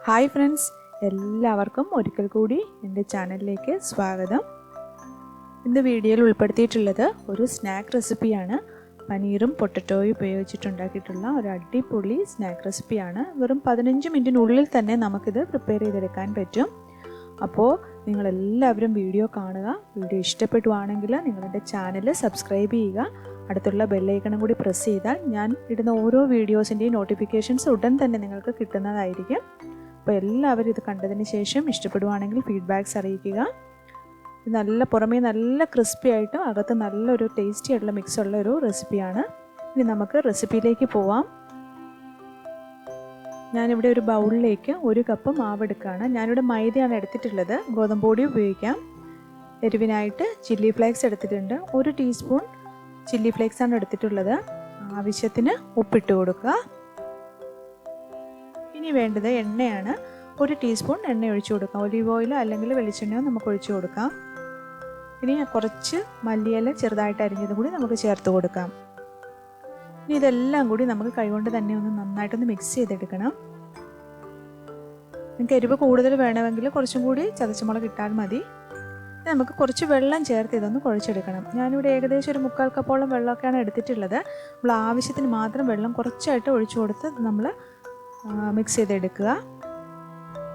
Hi friends, എല്ലാവർക്കും ഒരിക്കൽ കൂടി എൻ്റെ ചാനലിലേക്ക് സ്വാഗതം. ഇന്ന് വീഡിയോയിൽ ഉൾപ്പെടുത്തിയിട്ടുള്ളത് ഒരു സ്നാക്ക് റെസിപ്പിയാണ്. പനീറും പൊട്ടറ്റോയും ഉപയോഗിച്ചിട്ടുണ്ടാക്കിയിട്ടുള്ള ഒരു അടിപൊളി സ്നാക്ക് റെസിപ്പിയാണ്. വെറും 15 മിനിറ്റിനുള്ളിൽ തന്നെ നമുക്കിത് പ്രിപ്പയർ ചെയ്തെടുക്കാൻ പറ്റും. അപ്പോൾ നിങ്ങളെല്ലാവരും വീഡിയോ കാണുക. വീഡിയോ ഇഷ്ടപ്പെടുവാണെങ്കിൽ നിങ്ങളുടെ ചാനൽ സബ്സ്ക്രൈബ് ചെയ്യുക. അടുത്തുള്ള ബെല്ലൈക്കണും കൂടി പ്രസ് ചെയ്താൽ ഞാൻ ഇടുന്ന ഓരോ വീഡിയോസിൻ്റെയും നോട്ടിഫിക്കേഷൻസ് ഉടൻ തന്നെ നിങ്ങൾക്ക് കിട്ടുന്നതായിരിക്കും. അപ്പോൾ എല്ലാവരും ഇത് കണ്ടതിന് ശേഷം ഇഷ്ടപ്പെടുവാണെങ്കിൽ ഫീഡ്ബാക്ക്സ് അറിയിക്കുക. ഇത് പുറമേ നല്ല ക്രിസ്പി ആയിട്ടും അകത്ത് നല്ലൊരു ടേസ്റ്റി ആയിട്ടുള്ള മിക്സ് ഉള്ള ഒരു റെസിപ്പിയാണ്. ഇനി നമുക്ക് റെസിപ്പിയിലേക്ക് പോവാം. ഞാനിവിടെ ഒരു ബൗളിലേക്ക് 1 കപ്പ് മാവ് എടുക്കുകയാണ്. ഞാനിവിടെ മൈദയാണ് എടുത്തിട്ടുള്ളത്. ഗോതമ്പ് പൊടി ഉപയോഗിക്കാം. എരിവിനായിട്ട് ചില്ലി ഫ്ലേക്സ് എടുത്തിട്ടുണ്ട്. 1 ടീസ്പൂൺ ചില്ലി ഫ്ലേക്സ് ആണ് എടുത്തിട്ടുള്ളത്. ആവശ്യത്തിന് ഉപ്പിട്ട് കൊടുക്കുക. ഇനി വേണ്ടത് എണ്ണയാണ്. 1 ടീസ്പൂൺ എണ്ണ ഒഴിച്ചു കൊടുക്കാം. ഒലീവ് ഓയിലോ അല്ലെങ്കിൽ വെളിച്ചെണ്ണയോ നമുക്ക് ഒഴിച്ചു കൊടുക്കാം. ഇനി കുറച്ച് മല്ലിയില ചെറുതായിട്ട് അരിഞ്ഞതും കൂടി നമുക്ക് ചേർത്ത് കൊടുക്കാം. ഇനി ഇതെല്ലാം കൂടി നമുക്ക് കൈകൊണ്ട് തന്നെ ഒന്ന് നന്നായിട്ടൊന്ന് മിക്സ് ചെയ്തെടുക്കണം. നിങ്ങൾക്ക് എരിവ് കൂടുതൽ വേണമെങ്കിൽ കുറച്ചും കൂടി ചതച്ചമുളക് ഇട്ടാൽ മതി. നമുക്ക് കുറച്ച് വെള്ളം ചേർത്ത് ഇതൊന്ന് കുഴച്ചെടുക്കണം. ഞാനിവിടെ ഏകദേശം ഒരു 3/4 കപ്പോളം വെള്ളമൊക്കെയാണ് എടുത്തിട്ടുള്ളത്. നമ്മൾ ആവശ്യത്തിന് മാത്രം വെള്ളം കുറച്ചായിട്ട് ഒഴിച്ചു കൊടുത്ത് നമ്മൾ മിക്സ് ചെയ്തെടുക്കുക.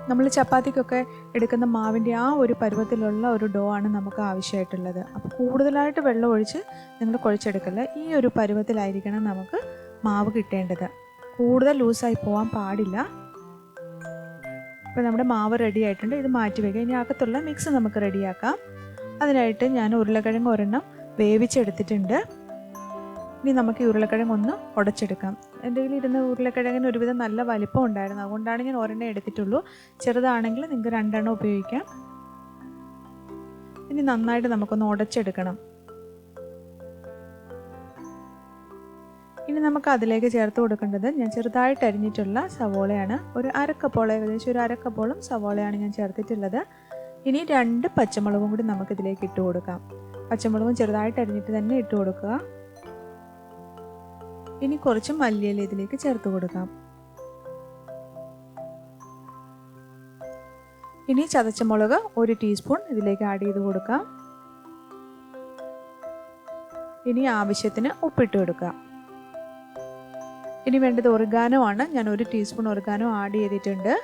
നമ്മൾ ചപ്പാത്തിക്കൊക്കെ എടുക്കുന്ന മാവിൻ്റെ ആ ഒരു പരുവത്തിലുള്ള ഒരു ഡോ ആണ് നമുക്ക് ആവശ്യമായിട്ടുള്ളത്. അപ്പോൾ കൂടുതലായിട്ട് വെള്ളം ഒഴിച്ച് നിങ്ങൾ കുഴച്ചെടുക്കല്ല. ഈ ഒരു പരുവത്തിലായിരിക്കണം നമുക്ക് മാവ് കിട്ടേണ്ടത്. കൂടുതൽ ലൂസായി പോകാൻ പാടില്ല. ഇപ്പോൾ നമ്മുടെ മാവ് റെഡി ആയിട്ടുണ്ട്. ഇത് മാറ്റി വയ്ക്കുക. ഇനി അകത്തുള്ള മിക്സ് നമുക്ക് റെഡിയാക്കാം. അതിനായിട്ട് ഞാൻ ഉരുളക്കിഴങ്ങ് ഒരെണ്ണം വേവിച്ചെടുത്തിട്ടുണ്ട്. ഇനി നമുക്ക് ഈ ഉരുളക്കിഴങ്ങ് ഒന്ന് ഉടച്ചെടുക്കാം. എൻ്റെ കയ്യിൽ ഇരുന്ന ഉരുളക്കിഴങ്ങിന് ഒരുവിധം നല്ല വലിപ്പം ഉണ്ടായിരുന്നു. അതുകൊണ്ടാണ് ഞാൻ ഒരെണ്ണം എടുത്തിട്ടുള്ളൂ. ചെറുതാണെങ്കിൽ നിങ്ങൾക്ക് 2 എണ്ണം ഉപയോഗിക്കാം. ഇനി നന്നായിട്ട് നമുക്കൊന്ന് ഉടച്ചെടുക്കണം. ഇനി നമുക്ക് അതിലേക്ക് ചേർത്ത് കൊടുക്കേണ്ടത് ഞാൻ ചെറുതായിട്ട് അരിഞ്ഞിട്ടുള്ള സവോളയാണ്. ഒരു 1/2 കപ്പോളം, ഏകദേശം ഒരു 1/2 കപ്പോളം സവോളയാണ് ഞാൻ ചേർത്തിട്ടുള്ളത്. ഇനി 2 പച്ചമുളകും കൂടി നമുക്കിതിലേക്ക് ഇട്ട് കൊടുക്കാം. പച്ചമുളകും ചെറുതായിട്ട് അരിഞ്ഞിട്ട് തന്നെ ഇട്ട് കൊടുക്കുക. ഇനി കുറച്ച് മല്ലിയില ഇതിലേക്ക് ചേർത്ത് കൊടുക്കാം. ഇനി ചതച്ച മുളക് 1 ടീസ്പൂൺ ഇതിലേക്ക് ആഡ് ചെയ്ത് കൊടുക്കാം. ഇനി ആവശ്യത്തിന് ഉപ്പിട്ട് കൊടുക്കുക. ഇനി വേണ്ടത് ഒറിഗാനോ ആണ്. ഞാൻ 1 ടീസ്പൂൺ ഒറിഗാനോ ആഡ് ചെയ്തിട്ടുണ്ട്.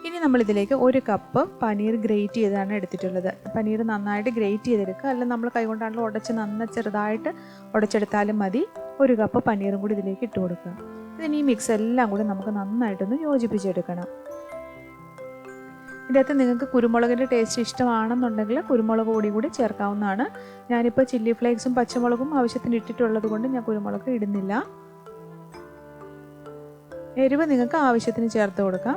ഇനി നമ്മളിതിലേക്ക് 1 കപ്പ് പനീർ ഗ്രേറ്റ് ചെയ്താണ് എടുത്തിട്ടുള്ളത്. പനീർ നന്നായിട്ട് ഗ്രേറ്റ് ചെയ്തെടുക്കുക. അല്ല നമ്മൾ കൈകൊണ്ടാണല്ലോ ഉടച്ച് ചെറുതായിട്ട് ഉടച്ചെടുത്താലും മതി. 1 കപ്പ് പനീറും കൂടി ഇതിലേക്ക് ഇട്ട് കൊടുക്കുക. ഇതിന് ഈ മിക്സ് എല്ലാം കൂടി നമുക്ക് നന്നായിട്ടൊന്ന് യോജിപ്പിച്ചെടുക്കണം. ഇതിനകത്ത് നിങ്ങൾക്ക് കുരുമുളകിൻ്റെ ടേസ്റ്റ് ഇഷ്ടമാണെന്നുണ്ടെങ്കിൽ കുരുമുളക് പൊടി കൂടി ചേർക്കാവുന്നതാണ്. ഞാനിപ്പോൾ ചില്ലി ഫ്ലേക്സും പച്ചമുളകും ആവശ്യത്തിന് ഇട്ടിട്ടുള്ളത് കൊണ്ട് ഞാൻ കുരുമുളക് ഇടുന്നില്ല. എരിവ് നിങ്ങൾക്ക് ആവശ്യത്തിന് ചേർത്ത് കൊടുക്കാം.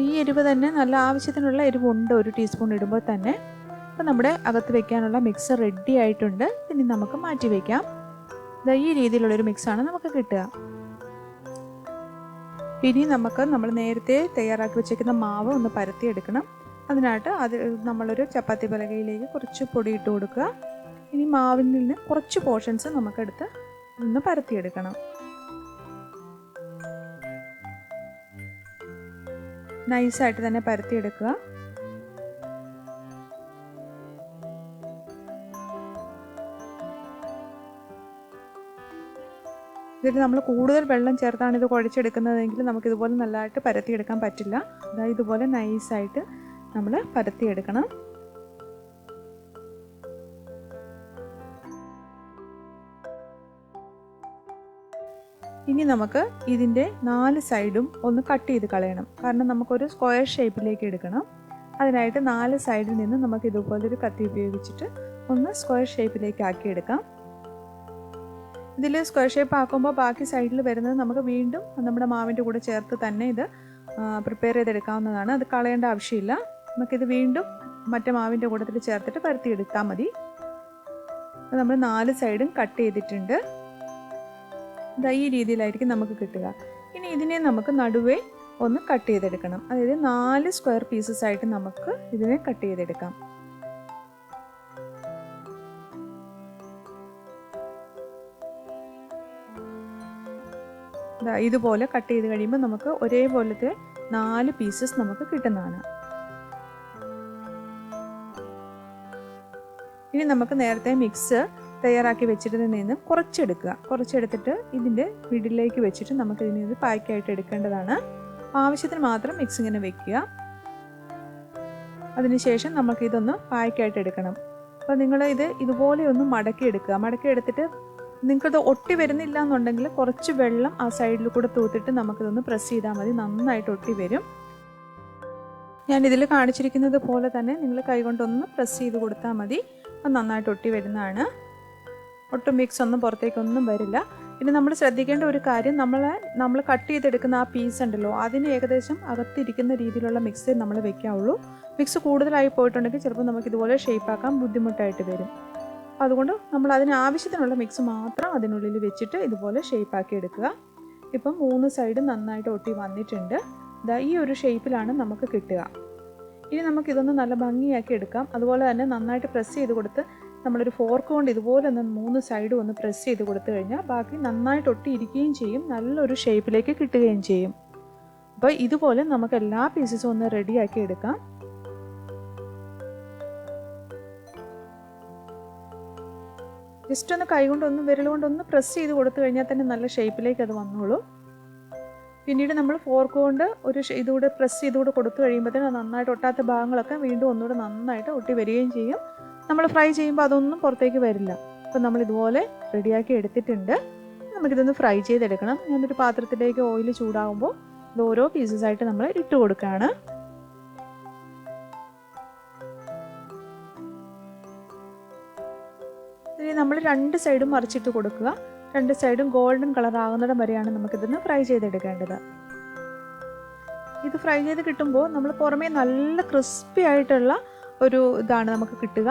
ഈ എരിവ് തന്നെ നല്ല ആവശ്യത്തിനുള്ള എരിവുണ്ട് 1 ടീസ്പൂൺ ഇടുമ്പോൾ തന്നെ. അപ്പോൾ നമ്മുടെ അകത്ത് വെക്കാനുള്ള മിക്സ് റെഡി ആയിട്ടുണ്ട്. ഇനി നമുക്ക് മാറ്റി വയ്ക്കാം. ഈ രീതിയിലുള്ളൊരു മിക്സാണ് നമുക്ക് കിട്ടുക. ഇനി നമ്മൾ നേരത്തെ തയ്യാറാക്കി വെച്ചേക്കുന്ന മാവ് ഒന്ന് പരത്തിയെടുക്കണം. അതിനായിട്ട് നമ്മളൊരു ചപ്പാത്തി പലകയിലേക്ക് കുറച്ച് പൊടി ഇട്ട് കൊടുക്കുക. ഇനി മാവിൽ നിന്ന് കുറച്ച് പോർഷൻസ് നമുക്കെടുത്ത് ഒന്ന് പരത്തിയെടുക്കണം. നൈസായിട്ട് തന്നെ പരത്തിയെടുക്കുക. ഇതിൽ നമ്മൾ കൂടുതൽ വെള്ളം ചേർത്താണ് ഇത് കുഴച്ചെടുക്കുന്നതെങ്കിൽ നമുക്കിതുപോലെ നല്ലതായിട്ട് പരത്തിയെടുക്കാൻ പറ്റില്ല. അതായത് ഇതുപോലെ നൈസായിട്ട് നമ്മൾ പരത്തിയെടുക്കണം. ഇനി നമുക്ക് ഇതിൻ്റെ 4 സൈഡും ഒന്ന് കട്ട് ചെയ്ത് കളയണം. കാരണം നമുക്കൊരു സ്ക്വയർ ഷേപ്പിലേക്ക് എടുക്കണം. അതിനായിട്ട് 4 സൈഡിൽ നിന്ന് നമുക്ക് ഇതുപോലൊരു കത്തി ഉപയോഗിച്ചിട്ട് ഒന്ന് സ്ക്വയർ ഷേപ്പിലേക്ക് ആക്കിയെടുക്കാം. ഇതിൽ സ്ക്വയർ ഷേപ്പ് ആക്കുമ്പോൾ ബാക്കി സൈഡിൽ വരുന്നത് നമുക്ക് വീണ്ടും നമ്മുടെ മാവിൻ്റെ കൂടെ ചേർത്ത് തന്നെ ഇത് പ്രിപ്പയർ ചെയ്തെടുക്കാവുന്നതാണ്. അത് കളയേണ്ട ആവശ്യമില്ല. നമുക്കിത് വീണ്ടും മറ്റേ മാവിൻ്റെ കൂട്ടത്തിൽ ചേർത്തിട്ട് പരത്തിയെടുത്താൽ മതി. നമ്മൾ 4 സൈഡും കട്ട് ചെയ്തിട്ടുണ്ട്. ഈ രീതിയിലായിരിക്കും നമുക്ക് കിട്ടുക. ഇനി ഇതിനെ നമുക്ക് നടുവേ ഒന്ന് കട്ട് ചെയ്തെടുക്കണം. അതായത് 4 സ്ക്വയർ പീസസ് ആയിട്ട് നമുക്ക് ഇതിനെ കട്ട് ചെയ്തെടുക്കാം. ഇതുപോലെ കട്ട് ചെയ്ത് കഴിയുമ്പോൾ നമുക്ക് ഒരേപോലത്തെ 4 പീസസ് നമുക്ക് കിട്ടുന്നതാണ്. ഇനി നമുക്ക് നേരത്തെ മിക്സ് തയ്യാറാക്കി വെച്ചിട്ട് നിന്നും കുറച്ചെടുത്തിട്ട് ഇതിൻ്റെ മിഡിലേക്ക് വെച്ചിട്ട് നമുക്ക് ഇതിന് പായ്ക്കായിട്ട് എടുക്കേണ്ടതാണ്. ആവശ്യത്തിന് മാത്രം മിക്സ് ഇങ്ങനെ വെക്കുക. അതിനുശേഷം നമുക്ക് ഇതൊന്ന് പായ്ക്കായിട്ട് എടുക്കണം. അപ്പോൾ നിങ്ങൾ ഇതുപോലെ ഒന്ന് മടക്കി എടുത്തിട്ട് നിങ്ങൾക്കത് ഒട്ടി വരുന്നില്ല എന്നുണ്ടെങ്കിൽ കുറച്ച് വെള്ളം ആ സൈഡിൽ കൂടെ തൂത്തിട്ട് നമുക്കിതൊന്ന് പ്രസ് ചെയ്താൽ മതി, നന്നായിട്ട് ഒട്ടി വരും. ഞാനിതിൽ കാണിച്ചിരിക്കുന്നത് പോലെ തന്നെ നിങ്ങൾ കൈകൊണ്ടൊന്ന് പ്രസ് ചെയ്ത് കൊടുത്താൽ മതി, അത് നന്നായിട്ട് ഒട്ടി വരുന്നതാണ്. ഒട്ടും മിക്സ് ഒന്നും പുറത്തേക്കൊന്നും വരില്ല. പിന്നെ നമ്മൾ ശ്രദ്ധിക്കേണ്ട ഒരു കാര്യം, നമ്മൾ കട്ട് ചെയ്തെടുക്കുന്ന ആ പീസ് ഉണ്ടല്ലോ, അതിന് ഏകദേശം അകത്തിരിക്കുന്ന രീതിയിലുള്ള മിക്സ് നമ്മൾ വെക്കാവുള്ളൂ. മിക്സ് കൂടുതലായി പോയിട്ടുണ്ടെങ്കിൽ ചിലപ്പോൾ നമുക്കിതുപോലെ ഷേപ്പാക്കാൻ ബുദ്ധിമുട്ടായിട്ട് വരും. അതുകൊണ്ട് നമ്മൾ അതിന് ആവശ്യത്തിനുള്ള മിക്സ് മാത്രം അതിനുള്ളിൽ വെച്ചിട്ട് ഇതുപോലെ ഷേപ്പാക്കി എടുക്കുക. ഇപ്പം 3 സൈഡും നന്നായിട്ട് ഒട്ടി വന്നിട്ടുണ്ട്. ഈ ഒരു ഷേപ്പിലാണ് നമുക്ക് കിട്ടുക. ഇനി നമുക്കിതൊന്ന് നല്ല ഭംഗിയാക്കി എടുക്കാം. അതുപോലെ തന്നെ നന്നായിട്ട് പ്രസ് ചെയ്ത് കൊടുത്ത് നമ്മളൊരു ഫോർക്ക് കൊണ്ട് ഇതുപോലെ ഒന്ന് 3 സൈഡും ഒന്ന് പ്രസ് ചെയ്ത് കൊടുത്തു കഴിഞ്ഞാൽ ബാക്കി നന്നായിട്ട് ഒട്ടിയിരിക്കുകയും ചെയ്യും, നല്ലൊരു ഷേപ്പിലേക്ക് കിട്ടുകയും ചെയ്യും. അപ്പോൾ ഇതുപോലെ നമുക്ക് എല്ലാ പീസസും ഒന്ന് റെഡിയാക്കി എടുക്കാം. ജസ്റ്റ് ഒന്ന് കൈകൊണ്ടൊന്ന് വിരൽ കൊണ്ടൊന്ന് പ്രസ് ചെയ്ത് കൊടുത്തു കഴിഞ്ഞാൽ തന്നെ നല്ല ഷേപ്പിലേക്ക് അത് വന്നോളൂ. പിന്നീട് നമ്മൾ ഫോർക്ക് കൊണ്ട് ഇതുകൂടെ പ്രസ് ചെയ്തുകൂടെ കൊടുത്തു കഴിയുമ്പോഴത്തേനും നന്നായിട്ട് ഒട്ടാത്ത ഭാഗങ്ങളൊക്കെ വീണ്ടും ഒന്നുകൂടെ നന്നായിട്ട് ഒട്ടി വരികയും ചെയ്യും. നമ്മൾ ഫ്രൈ ചെയ്യുമ്പോൾ അതൊന്നും പുറത്തേക്ക് വരില്ല. അപ്പോൾ നമ്മൾ ഇതുപോലെ റെഡിയാക്കി എടുത്തിട്ടുണ്ട്. നമുക്കിതൊന്ന് ഫ്രൈ ചെയ്തെടുക്കണം. ഞാനൊരു പാത്രത്തിലേക്ക് ഓയിൽ ചൂടാകുമ്പോൾ ഇത് ഓരോ പീസസായിട്ട് നമ്മൾ ഇട്ട് കൊടുക്കുകയാണ്. ഇനി നമ്മൾ 2 സൈഡും മറിച്ചിട്ട് കൊടുക്കുക. 2 സൈഡും ഗോൾഡൻ കളർ ആകുന്നിടം വരെയാണ് നമുക്കിതൊന്ന് ഫ്രൈ ചെയ്തെടുക്കേണ്ടത്. ഇത് ഫ്രൈ ചെയ്ത് കിട്ടുമ്പോൾ നമ്മൾ പുറമേ നല്ല ക്രിസ്പി ആയിട്ടുള്ള ഒരു ഇതാണ് നമുക്ക് കിട്ടുക.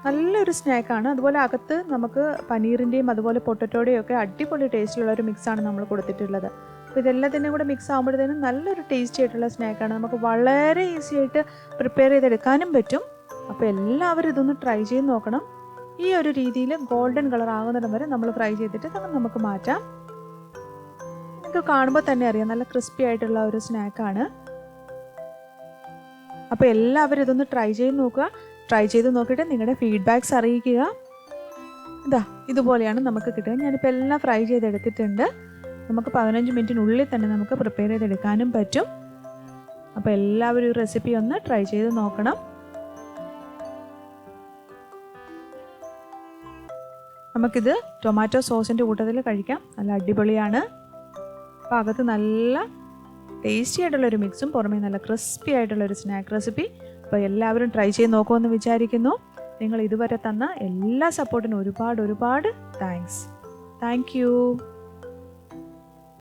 നല്ലൊരു സ്നാക്കാണ്. അതുപോലെ അകത്ത് നമുക്ക് പനീറിൻ്റെയും അതുപോലെ പൊട്ടറ്റോയുടെയും ഒക്കെ അടിപൊളി ടേസ്റ്റിലുള്ള ഒരു മിക്സാണ് നമ്മൾ കൊടുത്തിട്ടുള്ളത്. അപ്പോൾ ഇതെല്ലാത്തിൻ്റെയും കൂടെ മിക്സ് ആകുമ്പോഴത്തേനും നല്ലൊരു ടേസ്റ്റി ആയിട്ടുള്ള സ്നാക്കാണ്. നമുക്ക് വളരെ ഈസി ആയിട്ട് പ്രിപ്പയർ ചെയ്തെടുക്കാനും പറ്റും. അപ്പോൾ എല്ലാവരും ഇതൊന്ന് ട്രൈ ചെയ്ത് നോക്കണം. ഈ ഒരു രീതിയിൽ ഗോൾഡൻ കളർ ആകുന്നിടം വരെ നമ്മൾ ഫ്രൈ ചെയ്തിട്ട് നമുക്ക് മാറ്റാം. നിങ്ങൾക്ക് കാണുമ്പോൾ തന്നെ അറിയാം നല്ല ക്രിസ്പി ആയിട്ടുള്ള ഒരു സ്നാക്കാണ്. അപ്പോൾ എല്ലാവരും ഇതൊന്ന് ട്രൈ ചെയ്ത് നോക്കുക. ട്രൈ ചെയ്ത് നോക്കിയിട്ട് നിങ്ങളുടെ ഫീഡ്ബാക്ക്സ് അറിയിക്കുക. ഇതുപോലെയാണ് നമുക്ക് കിട്ടുക. ഞാനിപ്പോൾ എല്ലാം ഫ്രൈ ചെയ്തെടുത്തിട്ടുണ്ട്. നമുക്ക് 15 മിനിറ്റിനുള്ളിൽ തന്നെ നമുക്ക് പ്രിപ്പയർ ചെയ്തെടുക്കാനും പറ്റും. അപ്പോൾ എല്ലാവരും ഈ റെസിപ്പി ഒന്ന് ട്രൈ ചെയ്ത് നോക്കണം. നമുക്കിത് ടൊമാറ്റോ സോസിൻ്റെ കൂട്ടത്തിൽ കഴിക്കാം. നല്ല അടിപൊളിയാണ്. അപ്പോൾ അകത്ത് നല്ല ടേസ്റ്റി ആയിട്ടുള്ളൊരു മിക്സും പുറമേ നല്ല ക്രിസ്പി ആയിട്ടുള്ളൊരു സ്നാക്ക് റെസിപ്പി. അപ്പോൾ എല്ലാവരും ട്രൈ ചെയ്ത് നോക്കുമെന്ന് വിചാരിക്കുന്നു. നിങ്ങൾ ഇതുവരെ തന്ന എല്ലാ സപ്പോർട്ടിനും ഒരുപാട് താങ്ക്സ്. Thank you.